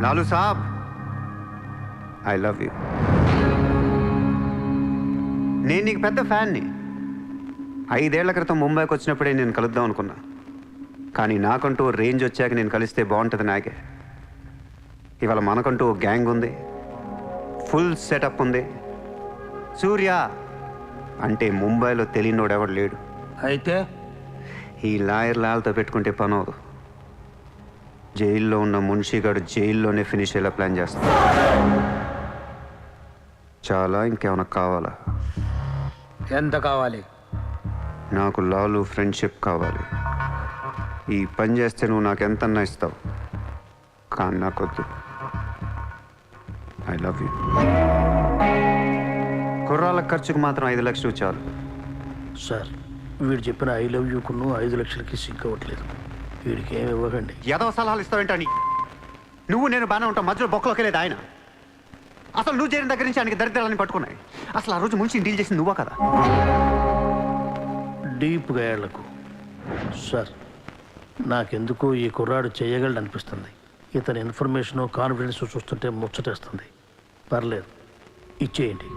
Lalu Saab, I love you. నేను నీకు పెద్ద ఫ్యాన్ని. 5 ఏళ్ల క్రితం ముంబైకి వచ్చినప్పుడే నేను కలుద్దాం అనుకున్నా. కానీ నాకంటూ రేంజ్ వచ్చాక నేను కలిస్తే బాగుంటుంది నాకే. ఇవాళ మనకంటూ ఓ గ్యాంగ్ ఉంది, ఫుల్ సెటప్ ఉంది. సూర్య అంటే ముంబైలో తెలియనోడు ఎవడు లేడు. అయితే ఈ లాయర్ లాల్తో పెట్టుకుంటే పని అవదు. జైల్లో ఉన్న మున్షిగాడు జైల్లోనే ఫినిష్ అయ్యేలా ప్లాన్ చేస్తాడు. చాలా ఇంకేమైనా కావాలా? ఎంత కావాలి? నాకు లాలు ఫ్రెండ్షిప్ కావాలి. ఈ పని చేస్తే నువ్వు నాకు ఎంతన్నా ఇస్తావు, కానీ నాకొద్దు. I love you. కుర్రాళ్ళ ఖర్చుకు మాత్రం 5 లక్షలు చాలు. సార్, వీడు చెప్పిన ఐ లవ్ యూకును 5 లక్షలకి సింక్ అవ్వట్లేదు. వీడికి ఏమి ఇవ్వకండి. ఏదో సలహాలు ఇస్తావేంటని. నువ్వు నేను బాగానే ఉంటాం, మధ్యలో బొక్కలోకి లేదు ఆయన. అసలు నువ్వు చేరిన దగ్గర నుంచి ఆయనకి దరిద్రాలని పట్టుకున్నాయి. అసలు ఆ రోజు ముంచి డీల్ చేసింది నువ్వా కదా? డీప్గా ఏళ్లకు సార్, నాకెందుకు ఈ కుర్రాడు చేయగలడు అనిపిస్తుంది. ఇతని ఇన్ఫర్మేషను కాన్ఫిడెన్స్ చూస్తుంటే ముచ్చటేస్తుంది. పర్లేదు, ఇచ్చేయండి.